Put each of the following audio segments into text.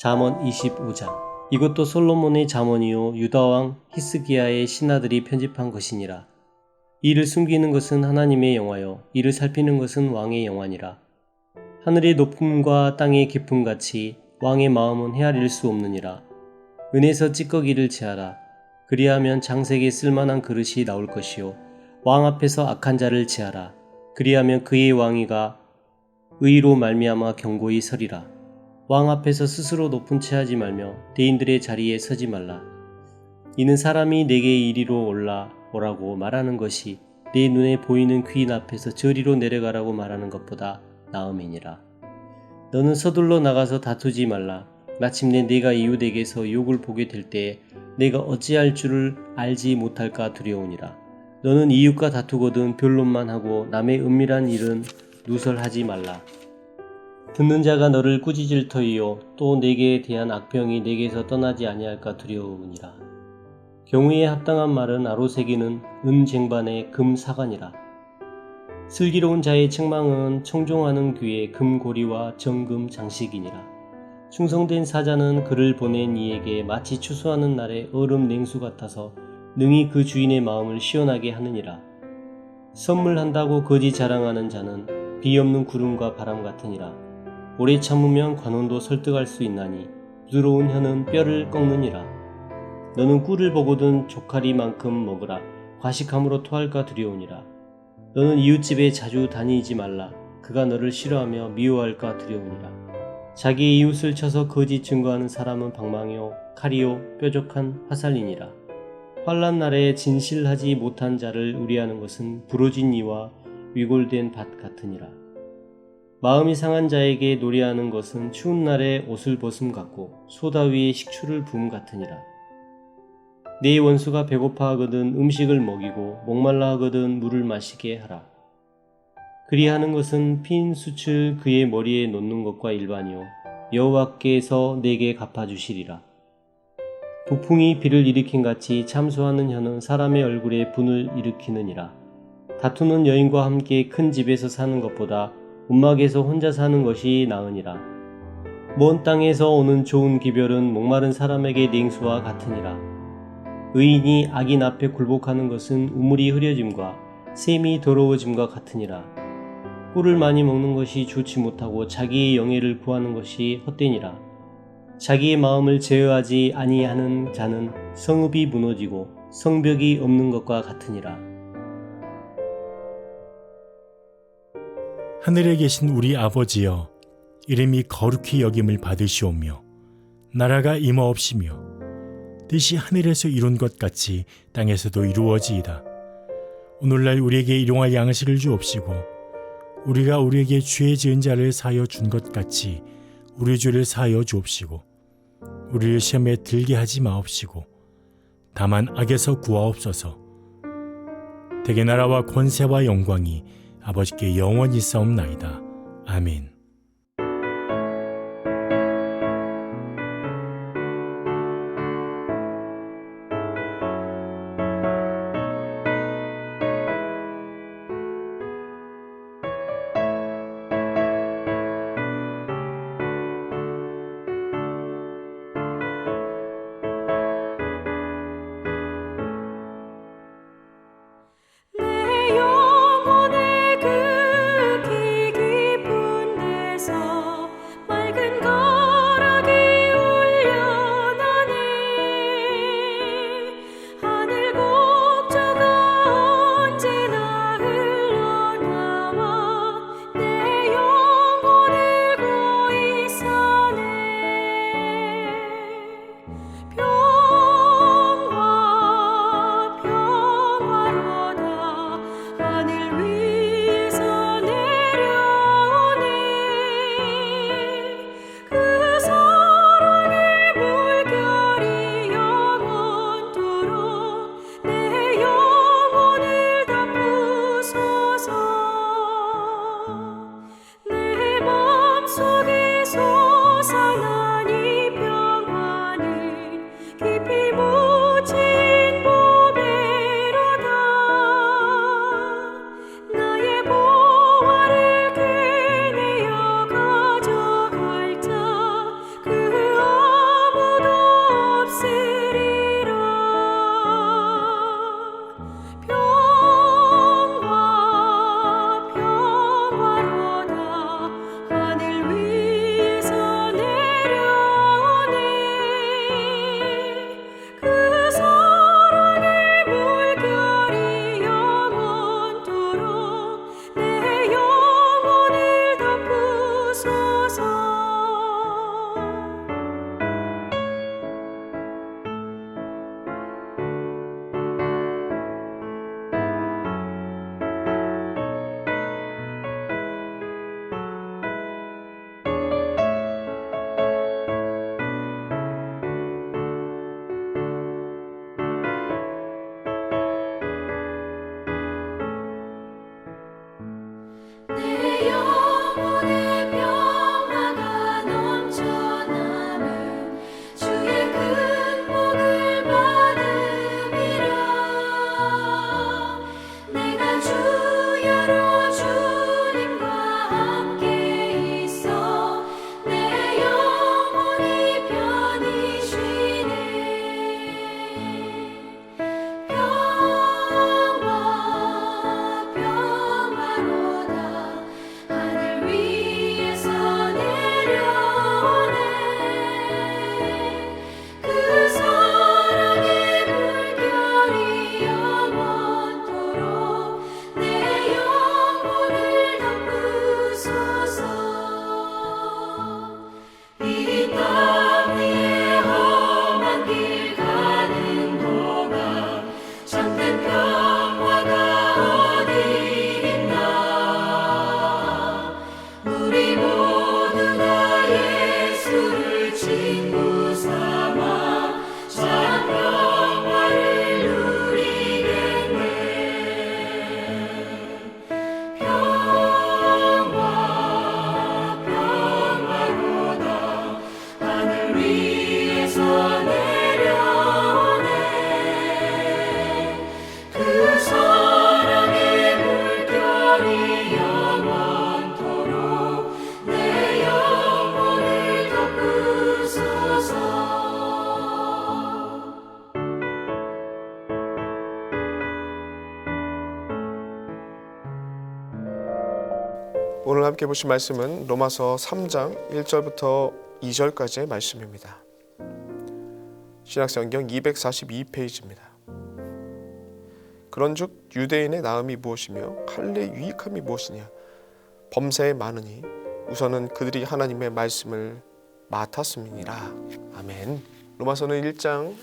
잠언 25장. 이것도 솔로몬의 잠언이요 유다왕 히스기야의 신하들이 편집한 것이니라. 이를 숨기는 것은 하나님의 영화요 이를 살피는 것은 왕의 영화니라. 하늘의 높음과 땅의 깊음같이 왕의 마음은 헤아릴 수 없느니라. 은에서 찌꺼기를 제하라. 그리하면 장색에 쓸만한 그릇이 나올 것이요 왕 앞에서 악한 자를 제하라. 그리하면 그의 왕위가 의로 말미암아 견고히 서리라. 왕 앞에서 스스로 높은 채 하지 말며 대인들의 자리에 서지 말라. 이는 사람이 내게 이리로 올라오라고 말하는 것이 내 눈에 보이는 귀인 앞에서 저리로 내려가라고 말하는 것보다 나음이니라. 너는 서둘러 나가서 다투지 말라. 마침내 내가 이웃에게서 욕을 보게 될 때에 내가 어찌할 줄을 알지 못할까 두려우니라. 너는 이웃과 다투거든 변론만 하고 남의 은밀한 일은 누설하지 말라. 듣는 자가 너를 꾸짖을 터이요 또 내게 대한 악병이 내게서 떠나지 아니할까 두려우니라. 경우에 합당한 말은 아로새기는 은 쟁반에 금 사관이라. 슬기로운 자의 책망은 청종하는 귀에 금고리와 정금 장식이니라. 충성된 사자는 그를 보낸 이에게 마치 추수하는 날의 얼음 냉수 같아서 능히 그 주인의 마음을 시원하게 하느니라. 선물한다고 거짓 자랑하는 자는 비 없는 구름과 바람 같으니라. 오래 참으면 관원도 설득할 수 있나니 부드러운 혀는 뼈를 꺾느니라. 너는 꿀을 보거든 조카리만큼 먹으라. 과식함으로 토할까 두려우니라. 너는 이웃집에 자주 다니지 말라. 그가 너를 싫어하며 미워할까 두려우니라. 자기의 이웃을 쳐서 거짓 증거하는 사람은 방망이요 칼이요 뾰족한 화살이니라. 환난 날에 진실하지 못한 자를 우려하는 것은 부러진 이와 위골된 밭 같으니라. 마음이 상한 자에게 노래하는 것은 추운 날에 옷을 벗음 같고 소다 위에 식초를 부음 같으니라. 네 원수가 배고파하거든 음식을 먹이고 목말라하거든 물을 마시게 하라. 그리하는 것은 핀 숯을 그의 머리에 놓는 것과 일반이요 여호와께서 내게 갚아주시리라. 북풍이 비를 일으킨 같이 참소하는 혀는 사람의 얼굴에 분을 일으키느니라. 다투는 여인과 함께 큰 집에서 사는 것보다 움막에서 혼자 사는 것이 나으니라. 먼 땅에서 오는 좋은 기별은 목마른 사람에게 냉수와 같으니라. 의인이 악인 앞에 굴복하는 것은 우물이 흐려짐과 샘이 더러워짐과 같으니라. 꿀을 많이 먹는 것이 좋지 못하고 자기의 영예를 구하는 것이 헛되니라. 자기의 마음을 제어하지 아니하는 자는 성읍이 무너지고 성벽이 없는 것과 같으니라. 하늘에 계신 우리 아버지여, 이름이 거룩히 여김을 받으시오며 나라가 임하옵시며 뜻이 하늘에서 이룬 것 같이 땅에서도 이루어지이다. 오늘날 우리에게 일용할 양식을 주옵시고 우리가 우리에게 죄 지은 자를 사하여 준 것 같이 우리 죄를 사하여 주옵시고 우리를 시험에 들게 하지 마옵시고 다만 악에서 구하옵소서. 대개 나라와 권세와 영광이 아버지께 영원히 있사옵나이다. 아멘. 내 영혼의 그 깊은 데 내 영혼의 평화가 넘쳐남은 주의 큰 복을 받음이라. 내가 주야로 주님과 함께 있어 내 영혼이 편히 쉬네. 평화로다 하늘 위에서 내려오네. 그 사랑의 물결이 영원토록 내 영혼을 덮으소서. 이 땅 위에 험한 길 가는 동안 참된 평화가 어디 있나. 우리 모두 다 예수를 친구 삼아 참 평화를 누리겠네. 평화로다 하늘 위에서 내려오네. 그 사랑의 물결이 영원토록 내 영혼을 덮으소서. 오늘 함께 보신 말씀은 로마서 3장 1절부터 2절까지의 말씀입니다. 신약성경 242페이지입니다. 그런즉 유대인의 나음이 무엇이며 할례의 유익함이 무엇이냐. 범사에 많으니 우선은 그들이 하나님의 말씀을 맡았음이니라. 아멘. 로마서는 1장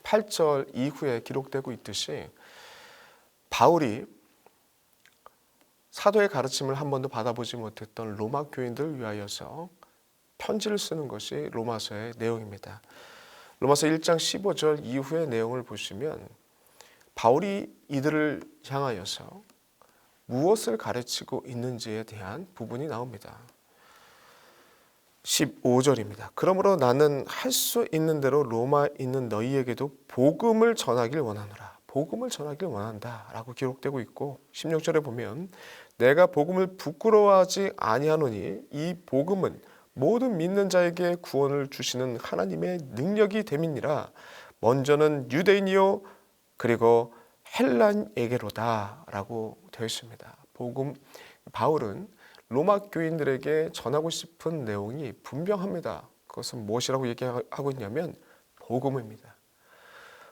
8절 이후에 기록되고 있듯이 바울이 사도의 가르침을 한 번도 받아보지 못했던 로마 교인들을 위하여서 편지를 쓰는 것이 로마서의 내용입니다. 로마서 1장 15절 이후의 내용을 보시면 바울이 이들을 향하여서 무엇을 가르치고 있는지에 대한 부분이 나옵니다. 15절입니다. 그러므로 나는 할 수 있는 대로 로마에 있는 너희에게도 복음을 전하길 원하노라. 복음을 전하길 원한다 라고 기록되고 있고 16절에 보면 내가 복음을 부끄러워하지 아니하노니 이 복음은 모든 믿는 자에게 구원을 주시는 하나님의 능력이 됨이니라. 먼저는 유대인이요 그리고 헬란에게로다 라고 되어 있습니다. 바울은 로마 교인들에게 전하고 싶은 내용이 분명합니다. 그것은 무엇이라고 얘기하고 있냐면 복음입니다.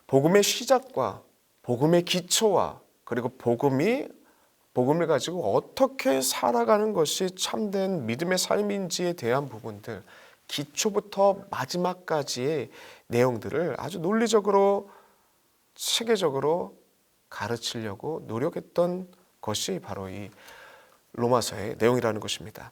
복음의 시작과 복음의 기초와 그리고 복음을 가지고 어떻게 살아가는 것이 참된 믿음의 삶인지에 대한 부분들, 기초부터 마지막까지의 내용들을 아주 논리적으로 체계적으로 가르치려고 노력했던 것이 바로 이 로마서의 내용이라는 것입니다.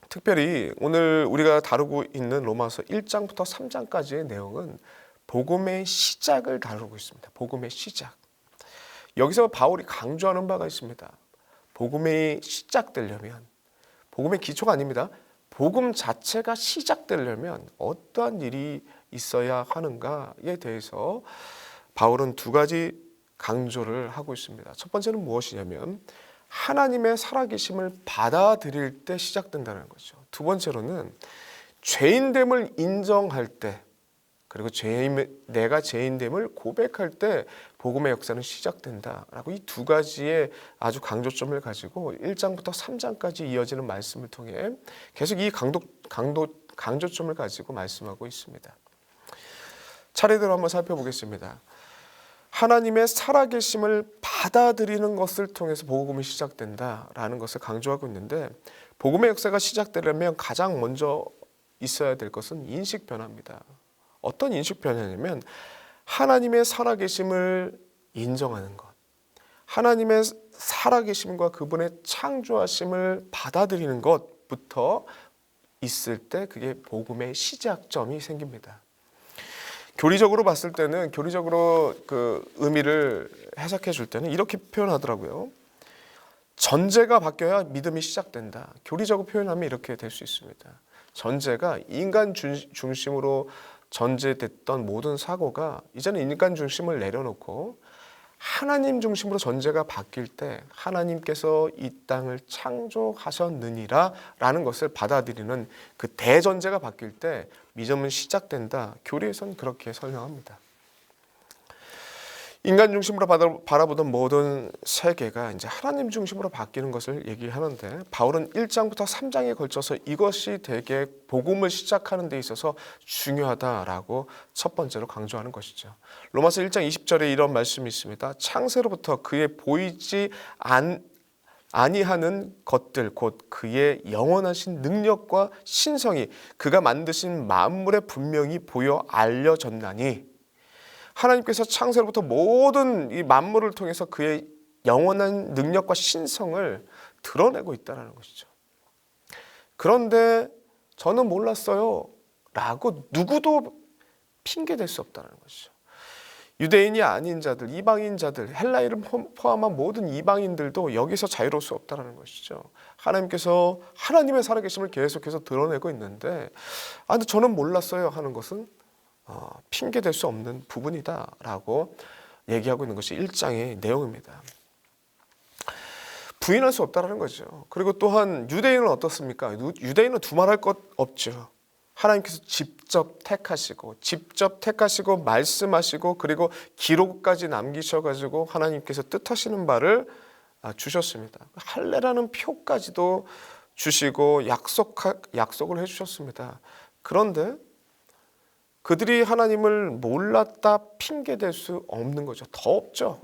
특별히 오늘 우리가 다루고 있는 로마서 1장부터 3장까지의 내용은 복음의 시작을 다루고 있습니다. 복음의 시작. 여기서 바울이 강조하는 바가 있습니다. 복음이 시작되려면, 복음의 기초가 아닙니다. 복음 자체가 시작되려면 어떠한 일이 있어야 하는가에 대해서 바울은 두 가지 강조를 하고 있습니다. 첫 번째는 무엇이냐면 하나님의 살아계심을 받아들일 때 시작된다는 거죠. 두 번째로는 죄인됨을 인정할 때, 그리고 내가 죄인됨을 고백할 때 복음의 역사는 시작된다라고 이 두 가지의 아주 강조점을 가지고 1장부터 3장까지 이어지는 말씀을 통해 계속 이 강조점을 가지고 말씀하고 있습니다. 차례대로 한번 살펴보겠습니다. 하나님의 살아계심을 받아들이는 것을 통해서 복음이 시작된다라는 것을 강조하고 있는데, 복음의 역사가 시작되려면 가장 먼저 있어야 될 것은 인식 변화입니다. 어떤 인식 변화냐면 하나님의 살아계심을 인정하는 것, 하나님의 살아계심과 그분의 창조하심을 받아들이는 것부터 있을 때 그게 복음의 시작점이 생깁니다. 교리적으로 봤을 때는, 교리적으로 그 의미를 해석해 줄 때는 이렇게 표현하더라고요. 전제가 바뀌어야 믿음이 시작된다. 교리적으로 표현하면 이렇게 될 수 있습니다. 전제가 인간 중심으로 전제됐던 모든 사고가 이제는 인간 중심을 내려놓고 하나님 중심으로 전제가 바뀔 때 하나님께서 이 땅을 창조하셨느니라 라는 것을 받아들이는 그 대전제가 바뀔 때 믿음은 시작된다. 교리에서는 그렇게 설명합니다. 인간 중심으로 바라보던 모든 세계가 이제 하나님 중심으로 바뀌는 것을 얘기하는데 바울은 1장부터 3장에 걸쳐서 이것이 되게 복음을 시작하는 데 있어서 중요하다라고 첫 번째로 강조하는 것이죠. 로마서 1장 20절에 이런 말씀이 있습니다. 창세로부터 그의 보이지 아니하는 것들 곧 그의 영원하신 능력과 신성이 그가 만드신 만물에 분명히 보여 알려졌나니 하나님께서 창세로부터 모든 이 만물을 통해서 그의 영원한 능력과 신성을 드러내고 있다는 것이죠. 그런데 저는 몰랐어요 라고 누구도 핑계댈 수 없다는 것이죠. 유대인이 아닌 자들, 이방인 자들, 헬라인을 포함한 모든 이방인들도 여기서 자유로울 수 없다는 것이죠. 하나님께서 하나님의 살아계심을 계속해서 드러내고 있는데 근데 저는 몰랐어요 하는 것은 핑계댈 수 없는 부분이다라고 얘기하고 있는 것이 1장의 내용입니다. 부인할 수 없다는 거죠. 그리고 또한 유대인은 어떻습니까? 유대인은 두말할 것 없죠. 하나님께서 직접 택하시고 말씀하시고 그리고 기록까지 남기셔가지고 하나님께서 뜻하시는 바를 주셨습니다. 할례라는 표까지도 주시고 약속을 해주셨습니다. 그런데 그들이 하나님을 몰랐다 핑계댈 수 없는 거죠. 더 없죠.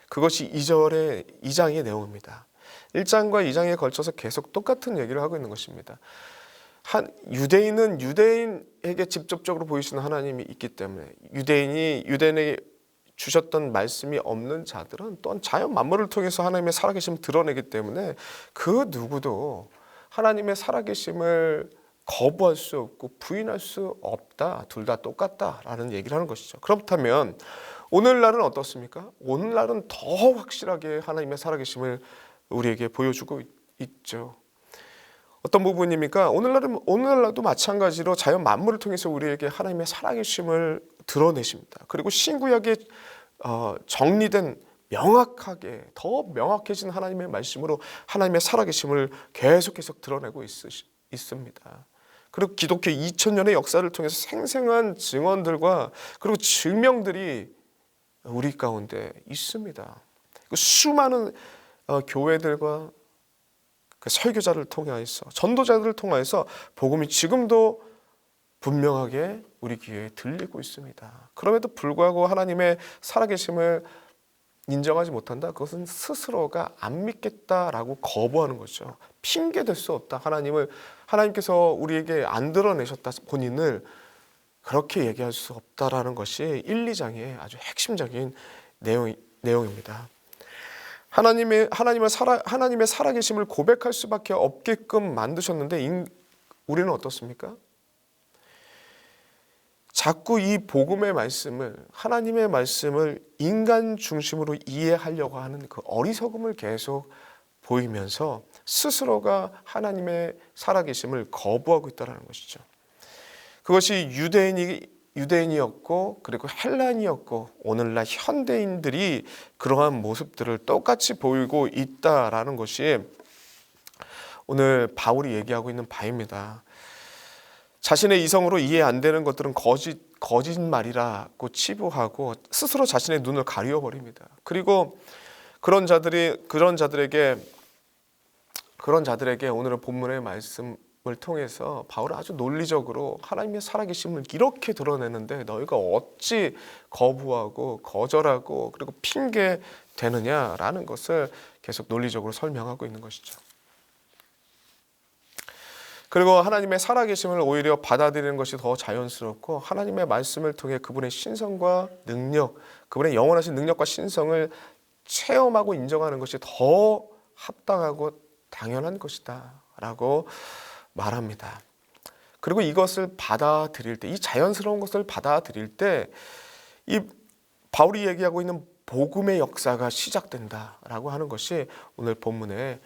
그것이 2장의 내용입니다. 1장과 2장에 걸쳐서 계속 똑같은 얘기를 하고 있는 것입니다. 유대인은 유대인에게 직접적으로 보이시는 하나님이 있기 때문에 유대인에게 주셨던 말씀이 없는 자들은 또한 자연 만물을 통해서 하나님의 살아계심을 드러내기 때문에 그 누구도 하나님의 살아계심을 거부할 수 없고 부인할 수 없다. 둘 다 똑같다라는 얘기를 하는 것이죠. 그렇다면 오늘날은 어떻습니까? 오늘날은 더 확실하게 하나님의 살아계심을 우리에게 보여주고 있죠. 어떤 부분입니까? 오늘날도 마찬가지로 자연 만물을 통해서 우리에게 하나님의 살아계심을 드러내십니다. 그리고 신구약에 정리된 더 명확해진 하나님의 말씀으로 하나님의 살아계심을 계속해서 드러내고 있습니다. 그리고 기독교 2000년의 역사를 통해서 생생한 증언들과 그리고 증명들이 우리 가운데 있습니다. 수많은 교회들과 그 설교자를 통하여서 전도자들을 통하여서 복음이 지금도 분명하게 우리 귀에 들리고 있습니다. 그럼에도 불구하고 하나님의 살아계심을 인정하지 못한다? 그것은 스스로가 안 믿겠다라고 거부하는 거죠. 핑계댈 수 없다. 하나님께서 우리에게 안 드러내셨다. 본인을 그렇게 얘기할 수 없다라는 것이 1, 2장의 아주 핵심적인 내용입니다. 하나님의 살아계심을 고백할 수밖에 없게끔 만드셨는데 우리는 어떻습니까? 자꾸 이 복음의 말씀을 하나님의 말씀을 인간 중심으로 이해하려고 하는 그 어리석음을 계속 보이면서 스스로가 하나님의 살아계심을 거부하고 있다는 것이죠. 그것이 유대인이었고 그리고 헬라인이었고 오늘날 현대인들이 그러한 모습들을 똑같이 보이고 있다라는 것이 오늘 바울이 얘기하고 있는 바입니다. 자신의 이성으로 이해 안 되는 것들은 거짓말이라고 치부하고 스스로 자신의 눈을 가려버립니다. 그리고 그런 자들에게 오늘의 본문의 말씀을 통해서 바울은 아주 논리적으로 하나님의 살아계심을 이렇게 드러내는데 너희가 어찌 거부하고 거절하고 그리고 핑계 대느냐라는 것을 계속 논리적으로 설명하고 있는 것이죠. 그리고 하나님의 살아계심을 오히려 받아들이는 것이 더 자연스럽고 하나님의 말씀을 통해 그분의 신성과 능력, 그분의 영원하신 능력과 신성을 체험하고 인정하는 것이 더 합당하고 당연한 것이다 라고 말합니다. 그리고 이것을 받아들일 때, 이 자연스러운 것을 받아들일 때 이 바울이 얘기하고 있는 복음의 역사가 시작된다라고 하는 것이 오늘 본문의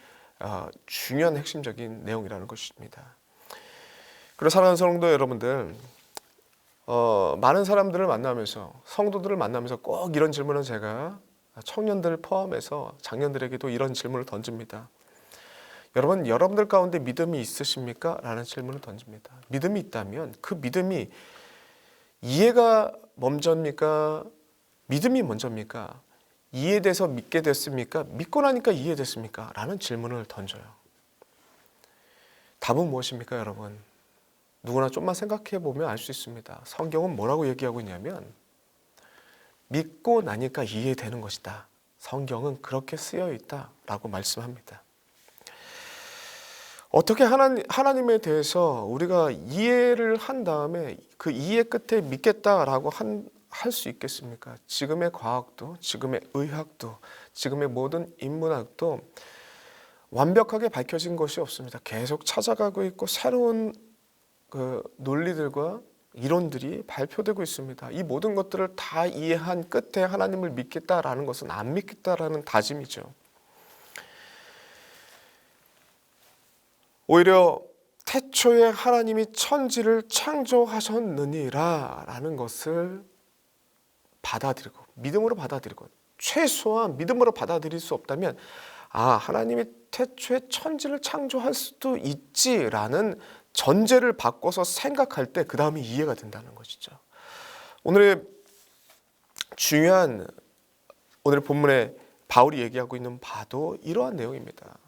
중요한 핵심적인 내용이라는 것입니다. 그리고 사랑하는 성도 여러분들, 많은 사람들을 만나면서, 성도들을 만나면서 꼭 이런 질문을 제가 청년들 포함해서 장년들에게도 이런 질문을 던집니다. 여러분들 가운데 믿음이 있으십니까? 라는 질문을 던집니다. 믿음이 있다면 그 믿음이 이해가 먼저입니까? 믿음이 먼저입니까? 이해돼서 믿게 됐습니까? 믿고 나니까 이해됐습니까? 라는 질문을 던져요. 답은 무엇입니까, 여러분? 누구나 좀만 생각해 보면 알 수 있습니다. 성경은 뭐라고 얘기하고 있냐면 믿고 나니까 이해되는 것이다. 성경은 그렇게 쓰여 있다라고 말씀합니다. 어떻게 하나님에 대해서 우리가 이해를 한 다음에 그 이해 끝에 믿겠다라고 할 수 있겠습니까? 지금의 과학도, 지금의 의학도, 지금의 모든 인문학도 완벽하게 밝혀진 것이 없습니다. 계속 찾아가고 있고 새로운 그 논리들과 이론들이 발표되고 있습니다. 이 모든 것들을 다 이해한 끝에 하나님을 믿겠다라는 것은 안 믿겠다라는 다짐이죠. 오히려 태초에 하나님이 천지를 창조하셨느니라 라는 것을 받아들이고 믿음으로 받아들이고 최소한 믿음으로 받아들일 수 없다면 하나님이 태초에 천지를 창조할 수도 있지라는 전제를 바꿔서 생각할 때 그 다음에 이해가 된다는 것이죠. 오늘의 중요한 오늘 본문에 바울이 얘기하고 있는 바도 이러한 내용입니다.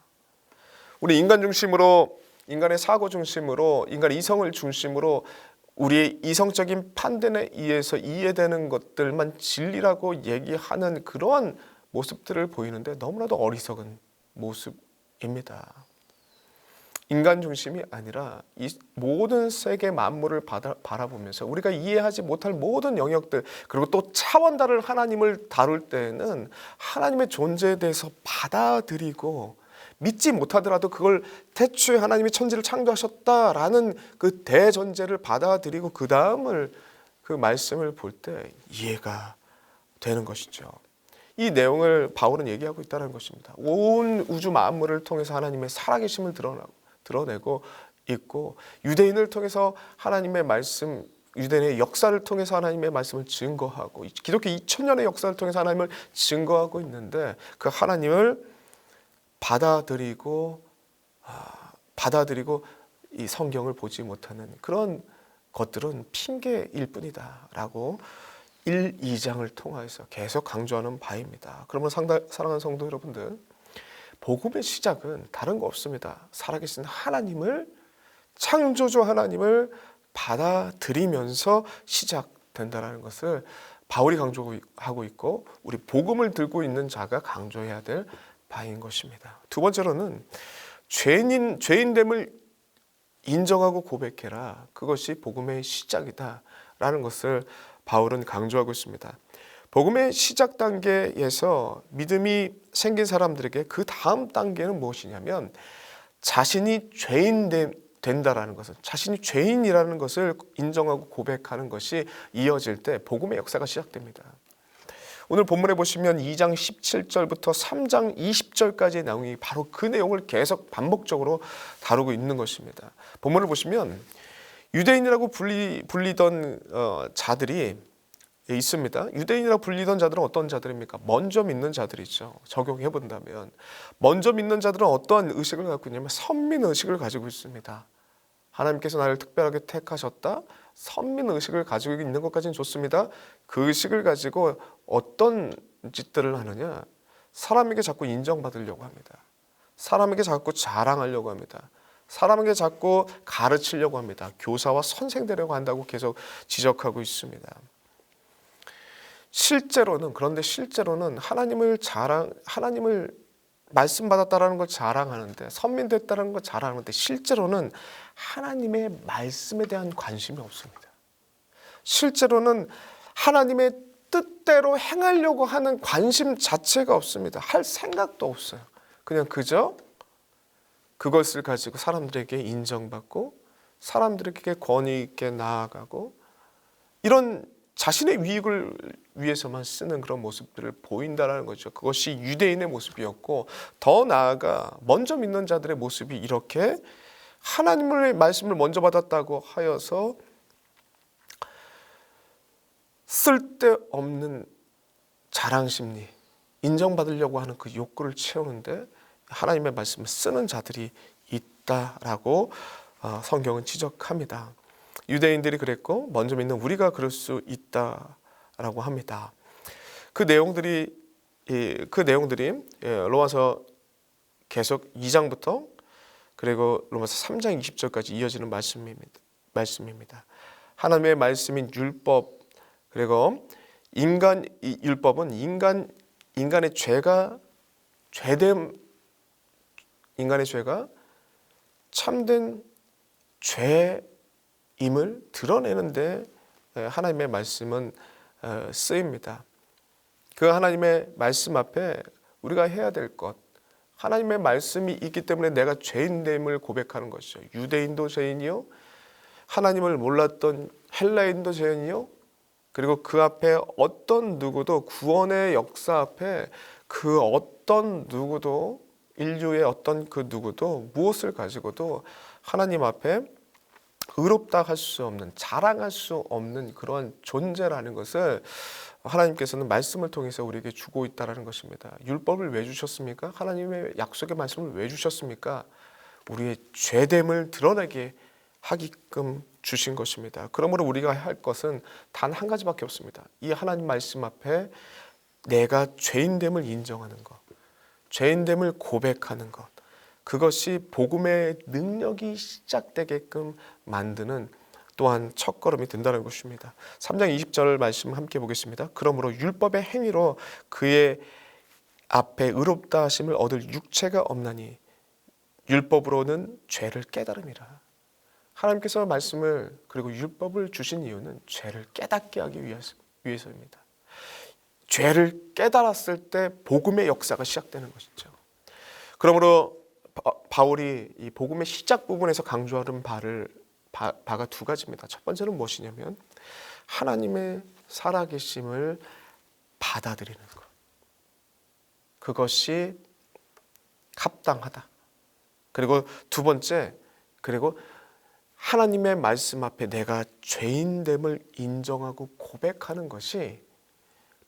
우리 인간 중심으로, 인간의 사고 중심으로, 인간의 이성을 중심으로 우리의 이성적인 판단에 의해서 이해되는 것들만 진리라고 얘기하는 그러한 모습들을 보이는데 너무나도 어리석은 모습입니다. 인간 중심이 아니라 이 모든 세계 만물을 바라보면서 우리가 이해하지 못할 모든 영역들, 그리고 또 차원 다른 하나님을 다룰 때는 하나님의 존재에 대해서 받아들이고 믿지 못하더라도 그걸 태초에 하나님이 천지를 창조하셨다라는 그 대전제를 받아들이고 그 다음을 그 말씀을 볼 때 이해가 되는 것이죠. 이 내용을 바울은 얘기하고 있다는 것입니다. 온 우주 만물을 통해서 하나님의 살아계심을 드러내고 있고, 유대인을 통해서 하나님의 말씀, 유대인의 역사를 통해서 하나님의 말씀을 증거하고, 기독교 2000년의 역사를 통해서 하나님을 증거하고 있는데 그 하나님을 받아들이고 이 성경을 보지 못하는 그런 것들은 핑계일 뿐이다 라고 1, 2장을 통해서 계속 강조하는 바입니다. 그러면 사랑하는 성도 여러분들, 복음의 시작은 다른 거 없습니다. 살아계신 하나님을, 창조주 하나님을 받아들이면서 시작된다는 것을 바울이 강조하고 있고 우리 복음을 들고 있는 자가 강조해야 될 바인 것입니다. 두 번째로는 죄인됨을 인정하고 고백해라. 그것이 복음의 시작이다라는 것을 바울은 강조하고 있습니다. 복음의 시작 단계에서 믿음이 생긴 사람들에게 그 다음 단계는 무엇이냐면 자신이 죄인 된다라는 것은, 자신이 죄인이라는 것을 인정하고 고백하는 것이 이어질 때 복음의 역사가 시작됩니다. 오늘 본문에 보시면 2장 17절부터 3장 20절까지의 내용이 바로 그 내용을 계속 반복적으로 다루고 있는 것입니다. 본문을 보시면 유대인이라고 불리던 자들이 있습니다. 유대인이라고 불리던 자들은 어떤 자들입니까? 먼저 믿는 자들이죠. 적용해 본다면 먼저 믿는 자들은 어떤 의식을 갖고 있냐면 선민 의식을 가지고 있습니다. 하나님께서 나를 특별하게 택하셨다. 선민 의식을 가지고 있는 것까지는 좋습니다. 그 의식을 가지고 어떤 짓들을 하느냐? 사람에게 자꾸 인정받으려고 합니다. 사람에게 자꾸 자랑하려고 합니다. 사람에게 자꾸 가르치려고 합니다. 교사와 선생 되려고 한다고 계속 지적하고 있습니다. 그런데 실제로는 하나님을 말씀 받았다라는 걸 자랑하는데, 선민됐다는 걸 자랑하는데 실제로는 하나님의 말씀에 대한 관심이 없습니다. 실제로는 하나님의 뜻대로 행하려고 하는 관심 자체가 없습니다. 할 생각도 없어요. 그냥 그저 그것을 가지고 사람들에게 인정받고 사람들에게 권위 있게 나아가고 이런 자신의 이익을 위해서만 쓰는 그런 모습들을 보인다라는 거죠. 그것이 유대인의 모습이었고, 더 나아가 먼저 믿는 자들의 모습이 이렇게 하나님의 말씀을 먼저 받았다고 하여서 쓸데없는 자랑심리, 인정받으려고 하는 그 욕구를 채우는데 하나님의 말씀을 쓰는 자들이 있다라고 성경은 지적합니다. 유대인들이 그랬고 먼저 믿는 우리가 그럴 수 있다라고 합니다. 그 내용들이 로마서 계속 2장부터 그리고 로마서 3장 20절까지 이어지는 말씀입니다. 하나님의 말씀인 율법, 그리고 율법은 인간의 죄가 참된 죄임을 드러내는데 하나님의 말씀은 쓰입니다. 그 하나님의 말씀 앞에 우리가 해야 될 것, 하나님의 말씀이 있기 때문에 내가 죄인됨을 고백하는 것이죠. 유대인도 죄인이요, 하나님을 몰랐던 헬라인도 죄인이요, 그리고 그 앞에 어떤 누구도, 구원의 역사 앞에 그 어떤 누구도, 인류의 어떤 그 누구도 무엇을 가지고도 하나님 앞에 의롭다 할 수 없는, 자랑할 수 없는 그러한 존재라는 것을 하나님께서는 말씀을 통해서 우리에게 주고 있다는 것입니다. 율법을 왜 주셨습니까? 하나님의 약속의 말씀을 왜 주셨습니까? 우리의 죄됨을 드러내게 하게끔 주신 것입니다. 그러므로 우리가 할 것은 단 한 가지밖에 없습니다. 이 하나님 말씀 앞에 내가 죄인됨을 인정하는 것, 죄인됨을 고백하는 것, 그것이 복음의 능력이 시작되게끔 만드는 또한 첫걸음이 된다는 것입니다. 3장 20절 말씀 함께 보겠습니다. 그러므로 율법의 행위로 그의 앞에 의롭다 하심을 얻을 육체가 없나니 율법으로는 죄를 깨달음이라. 하나님께서 말씀을 그리고 율법을 주신 이유는 죄를 깨닫게 하기 위해서입니다. 죄를 깨달았을 때 복음의 역사가 시작되는 것이죠. 그러므로 바울이 이 복음의 시작 부분에서 강조하는 바가 두 가지입니다. 첫 번째는 무엇이냐면 하나님의 살아계심을 받아들이는 것. 그것이 합당하다. 그리고 두 번째, 그리고 하나님의 말씀 앞에 내가 죄인됨을 인정하고 고백하는 것이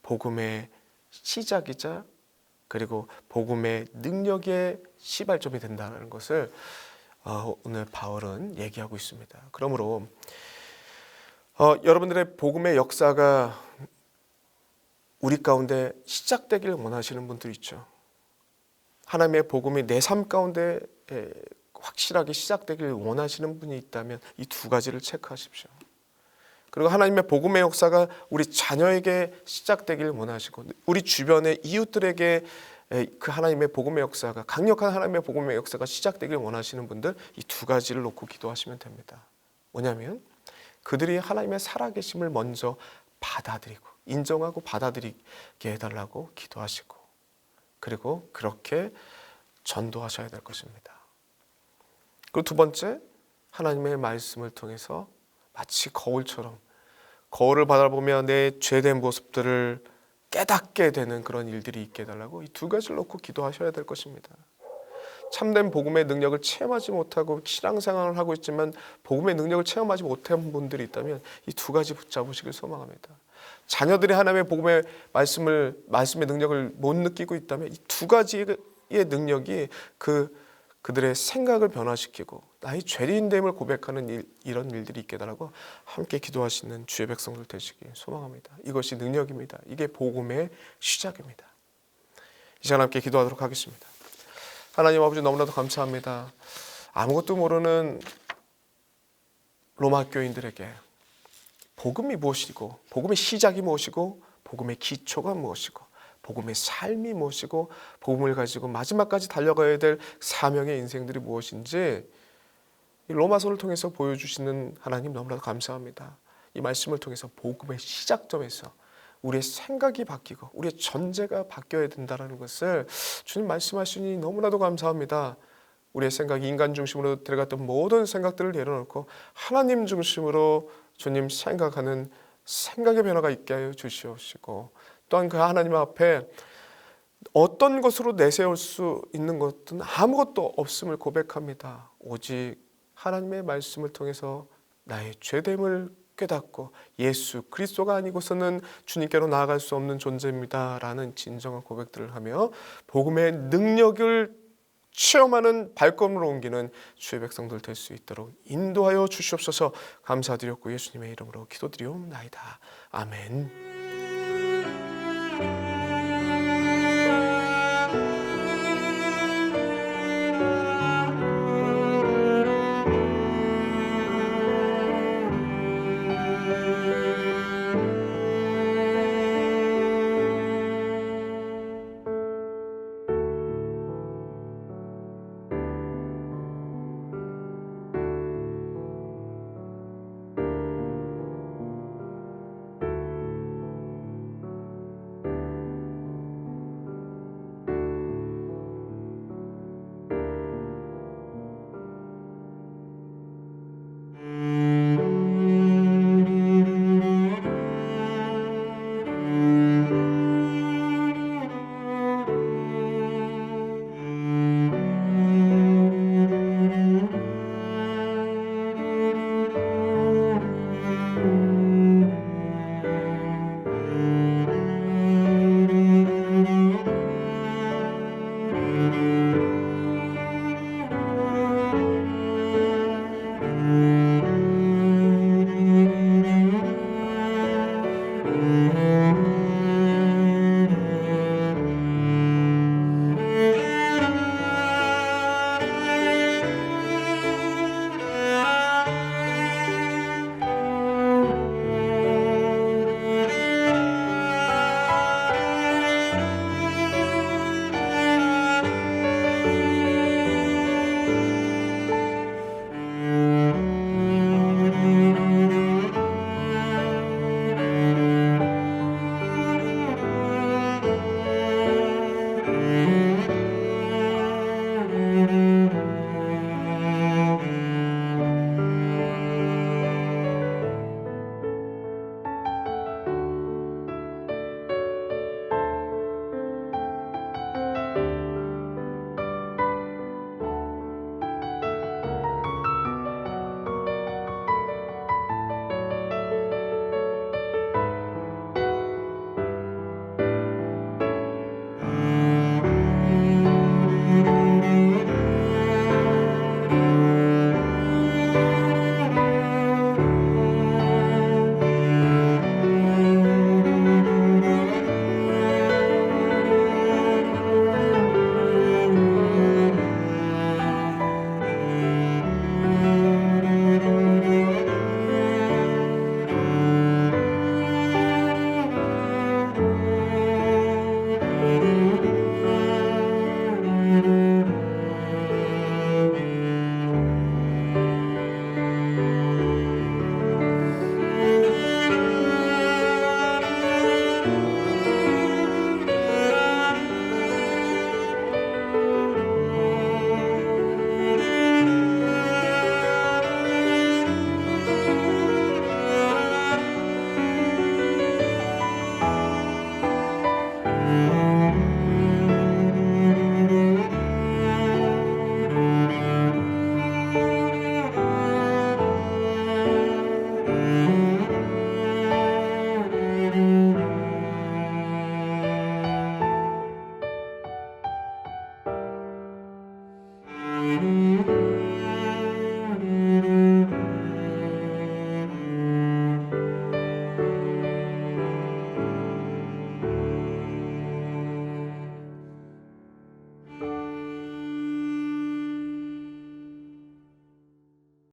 복음의 시작이자 그리고 복음의 능력의 시발점이 된다는 것을 오늘 바울은 얘기하고 있습니다. 그러므로 여러분들의 복음의 역사가 우리 가운데 시작되길 원하시는 분들 있죠. 하나님의 복음이 내 삶 가운데 확실하게 시작되길 원하시는 분이 있다면 이 두 가지를 체크하십시오. 그리고 하나님의 복음의 역사가 우리 자녀에게 시작되길 원하시고 우리 주변의 이웃들에게 그 하나님의 복음의 역사가, 강력한 하나님의 복음의 역사가 시작되길 원하시는 분들, 이 두 가지를 놓고 기도하시면 됩니다. 뭐냐면 그들이 하나님의 살아계심을 먼저 받아들이고 인정하고 받아들이게 해달라고 기도하시고, 그리고 그렇게 전도하셔야 될 것입니다. 그리고 두 번째, 하나님의 말씀을 통해서 마치 거울처럼 거울을 바라보며 내 죄된 모습들을 깨닫게 되는 그런 일들이 있게 해달라고 이 두 가지를 놓고 기도하셔야 될 것입니다. 참된 복음의 능력을 체험하지 못하고 신앙생활을 하고 있지만 복음의 능력을 체험하지 못한 분들이 있다면 이 두 가지 붙잡으시길 소망합니다. 자녀들이 하나님의 복음의 말씀의 능력을 못 느끼고 있다면 이 두 가지의 능력이 그들의 생각을 변화시키고 나의 죄인됨을 고백하는 이런 일들이 있게 해달라고 함께 기도하시는 주의 백성들 되시길 소망합니다. 이것이 능력입니다. 이게 복음의 시작입니다. 이 시간 함께 기도하도록 하겠습니다. 하나님 아버지, 너무나도 감사합니다. 아무것도 모르는 로마 교인들에게 복음이 무엇이고, 복음의 시작이 무엇이고, 복음의 기초가 무엇이고, 복음의 삶이 무엇이고, 복음을 가지고 마지막까지 달려가야 될 사명의 인생들이 무엇인지 이 로마서를 통해서 보여주시는 하나님 너무나도 감사합니다. 이 말씀을 통해서 복음의 시작점에서 우리의 생각이 바뀌고 우리의 전제가 바뀌어야 된다는 것을 주님 말씀하시니 너무나도 감사합니다. 우리의 생각이 인간 중심으로 들어갔던 모든 생각들을 내려놓고 하나님 중심으로 주님 생각하는 생각의 변화가 있게 하여 주시옵시고 또한 그 하나님 앞에 어떤 것으로 내세울 수 있는 것은 아무것도 없음을 고백합니다. 오직 하나님의 말씀을 통해서 나의 죄됨을 깨닫고 예수 그리스도가 아니고서는 주님께로 나아갈 수 없는 존재입니다 라는 진정한 고백들을 하며 복음의 능력을 체험하는 발걸음으로 옮기는 주의 백성들 될 수 있도록 인도하여 주시옵소서. 감사드렸고 예수님의 이름으로 기도드리옵나이다. 아멘.